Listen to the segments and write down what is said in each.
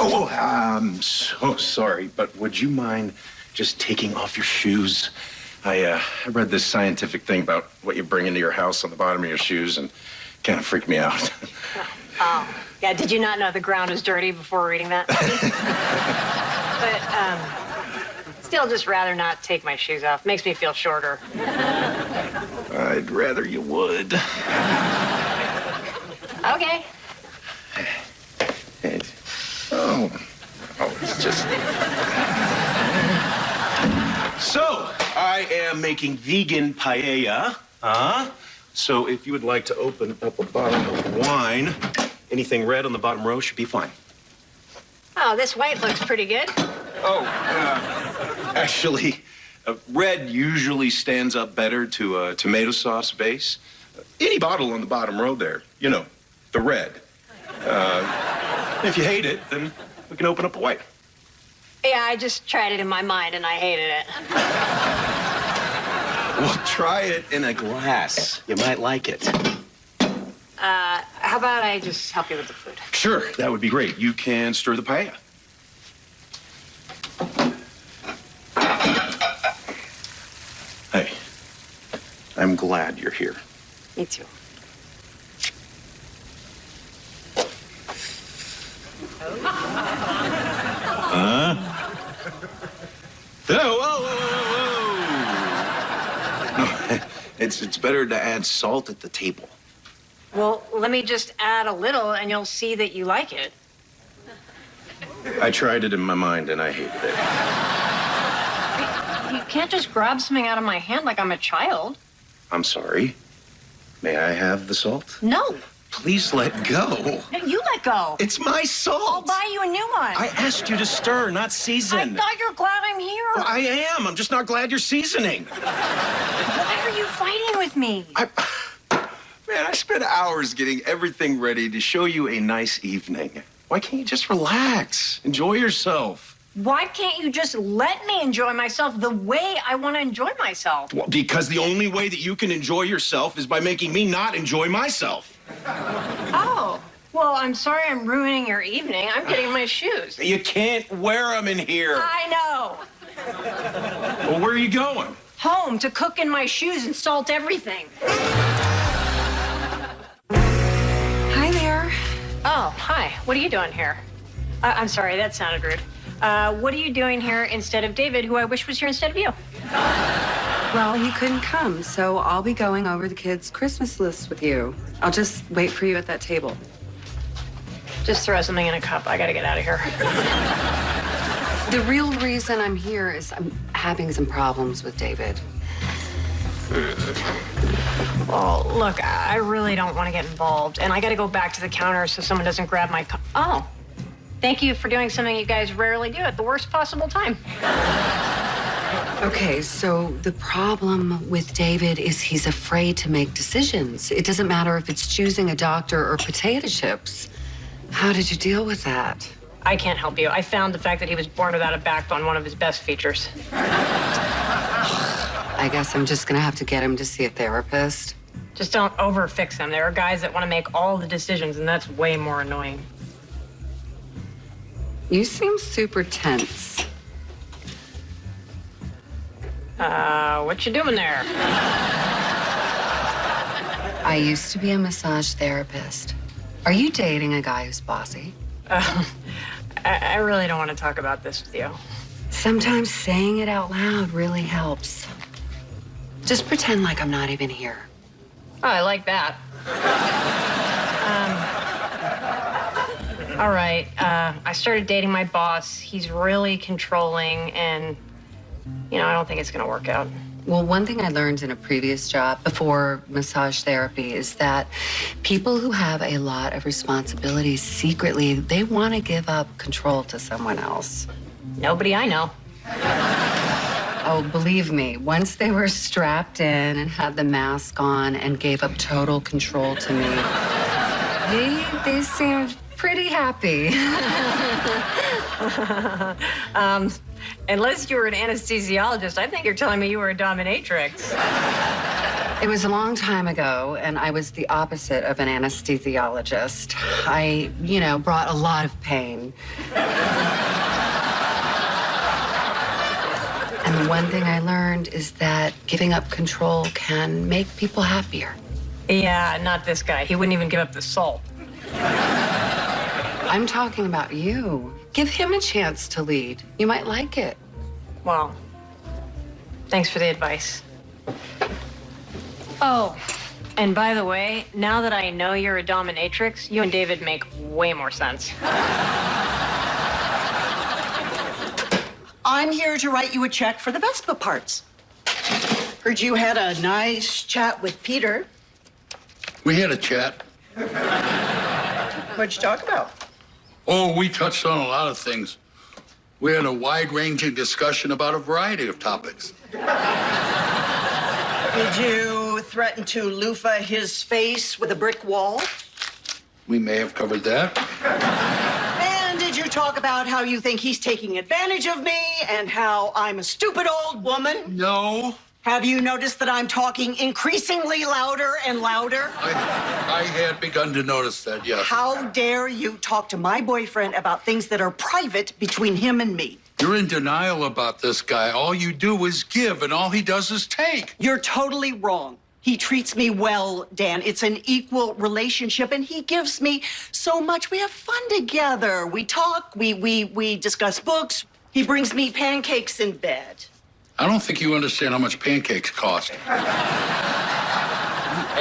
Oh, I'm so sorry, but would you mind just taking off your shoes? I read this scientific thing about what you bring into your house on the bottom of your shoes and kind of freaked me out. Oh, yeah, did you not know the ground is dirty before reading that? But, still just rather not take my shoes off. Makes me feel shorter. I'd rather you would. Okay. It's just... So, I am making vegan paella, So if you would like to open up a bottle of wine, anything red on the bottom row should be fine. Oh, this white looks pretty good. Oh, actually, red usually stands up better to a tomato sauce base. Any bottle on the bottom row there, you know, the red. If you hate it, then we can open up a white. Yeah, I just tried it in my mind and I hated it. Well, try it in a glass. You might like it. How about I just help you with the food? Sure, that would be great. You can stir the paella. Hey, I'm glad you're here. Me too. Whoa. No, it's better to add salt at the table. Well, let me just add a little and you'll see that you like it. I tried it in my mind and I hated it. You can't just grab something out of my hand like I'm a child. I'm sorry. May I have the salt? No. Please let go. No, you let go. It's my salt. I'll buy you a new one. I asked you to stir, not season. I thought you're glad I'm here. Well, I am. I'm just not glad you're seasoning. Why are you fighting with me? Man, I spent hours getting everything ready to show you a nice evening. Why can't you just relax? Enjoy yourself. Why can't you just let me enjoy myself the way I want to enjoy myself? Well, because the only way that you can enjoy yourself is by making me not enjoy myself. Oh, well, I'm sorry I'm ruining your evening. I'm getting my shoes. You can't wear them in here. I know. Well, where are you going? Home to cook in my shoes and salt everything. Hi there. Oh, hi. What are you doing here? I'm sorry, that sounded rude. What are you doing here instead of David, who I wish was here instead of you? Well, he couldn't come, so I'll be going over the kids' Christmas list with you. I'll just wait for you at that table. Just throw something in a cup. I gotta get out of here. The real reason I'm here is I'm having some problems with David. Well, look, I really don't want to get involved, and I gotta go back to the counter so someone doesn't grab my cup. Oh, thank you for doing something you guys rarely do at the worst possible time. Okay, so the problem with David is he's afraid to make decisions. It doesn't matter if it's choosing a doctor or potato chips. How did you deal with that? I can't help you. I found the fact that he was born without a backbone one of his best features. I guess I'm just gonna have to get him to see a therapist. Just don't over-fix him. There are guys that want to make all the decisions, and that's way more annoying. You seem super tense. What you doing there? I used to be a massage therapist. Are you dating a guy who's bossy? I really don't want to talk about this with you. Sometimes saying it out loud really helps. Just pretend like I'm not even here. Oh, I like that. All right, I started dating my boss. He's really controlling, and, you know, I don't think it's gonna work out. Well, one thing I learned in a previous job before massage therapy is that people who have a lot of responsibilities secretly, they want to give up control to someone else. Nobody I know. Oh, believe me, once they were strapped in and had the mask on and gave up total control to me, they seemed pretty happy. Unless you were an anesthesiologist, I think you're telling me you were a dominatrix. It was a long time ago, and I was the opposite of an anesthesiologist. I, brought a lot of pain. And the one thing I learned is that giving up control can make people happier. Yeah, not this guy. He wouldn't even give up the salt. I'm talking about you. Give him a chance to lead. You might like it. Well, thanks for the advice. Oh, and by the way, now that I know you're a dominatrix, you and David make way more sense. I'm here to write you a check for the Vespa parts. Heard you had a nice chat with Peter. We had a chat. What'd you talk about? Oh, we touched on a lot of things. We had a wide-ranging discussion about a variety of topics. Did you threaten to loofah his face with a brick wall? We may have covered that. And did you talk about how you think he's taking advantage of me and how I'm a stupid old woman? No. Have you noticed that I'm talking increasingly louder and louder? I had begun to notice that, yes. How dare you talk to my boyfriend about things that are private between him and me? You're in denial about this guy. All you do is give, and all he does is take. You're totally wrong. He treats me well, Dan. It's an equal relationship, and he gives me so much. We have fun together. We talk, we discuss books. He brings me pancakes in bed. I don't think you understand how much pancakes cost. You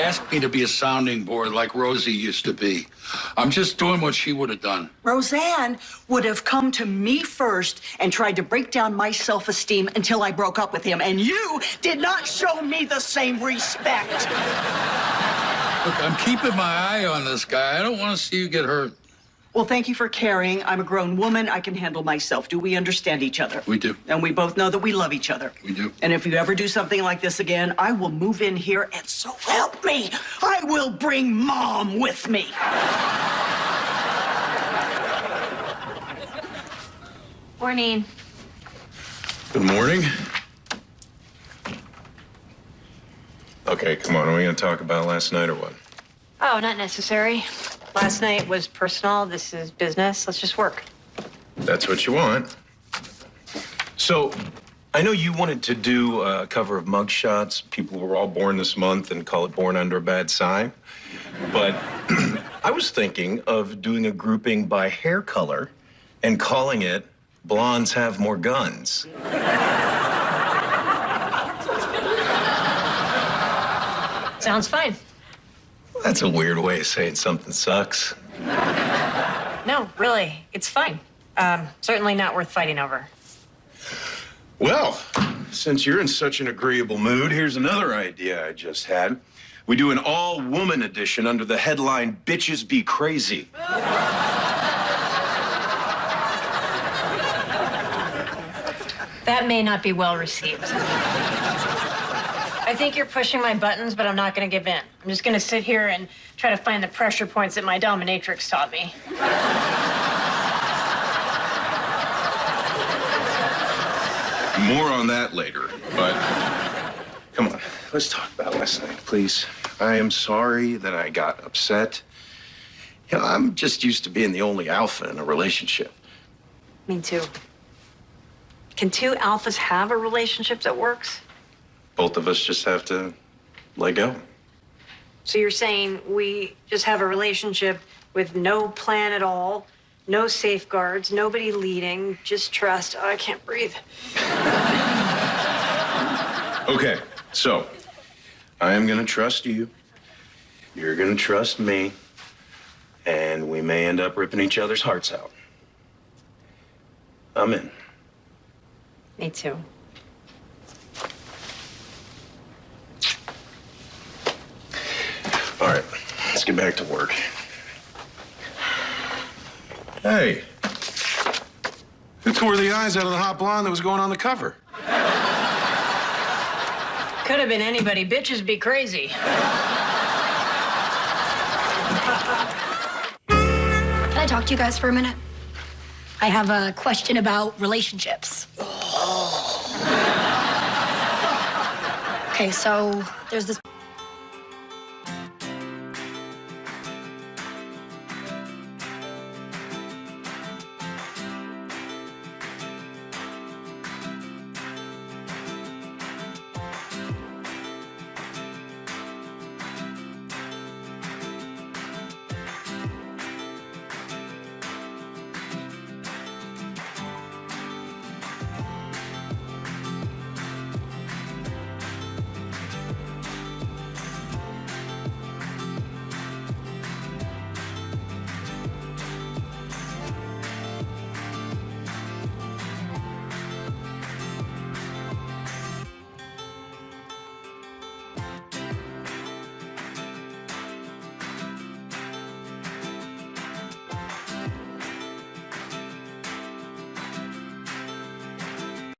asked me to be a sounding board like Rosie used to be. I'm just doing what she would have done. Roseanne would have come to me first and tried to break down my self-esteem until I broke up with him, and you did not show me the same respect. Look, I'm keeping my eye on this guy. I don't want to see you get hurt. Well, thank you for caring. I'm a grown woman. I can handle myself. Do we understand each other? We do. And we both know that we love each other. We do. And if you ever do something like this again, I will move in here, and so help me, I will bring Mom with me. Morning. Good morning. Okay, come on. Are we going to talk about last night or what? Oh, not necessary. Last night was personal. This is business. Let's just work. That's what you want. So, I know you wanted to do a cover of mugshots. People were all born this month and call it Born Under a Bad Sign. But I was thinking of doing a grouping by hair color and calling it Blondes Have More Guns. Sounds fine. That's a weird way of saying something sucks. No, really, it's fine. Certainly not worth fighting over. Well, since you're in such an agreeable mood, here's another idea I just had. We do an all-woman edition under the headline, Bitches Be Crazy. That may not be well received. I think you're pushing my buttons, but I'm not going to give in. I'm just going to sit here and try to find the pressure points that my dominatrix taught me. More on that later, but come on, let's talk about last night, please. I am sorry that I got upset. I'm just used to being the only alpha in a relationship. Me too. Can two alphas have a relationship that works? Both of us just have to let go. So you're saying we just have a relationship with no plan at all, no safeguards, nobody leading, just trust. Oh, I can't breathe. Okay, so I am gonna trust you. You're gonna trust me. And we may end up ripping each other's hearts out. I'm in. Me too. All right, let's get back to work. Hey, who tore the eyes out of the hot blonde that was going on the cover? Could have been anybody. Bitches be crazy. Can I talk to you guys for a minute? I have a question about relationships. Okay, so there's this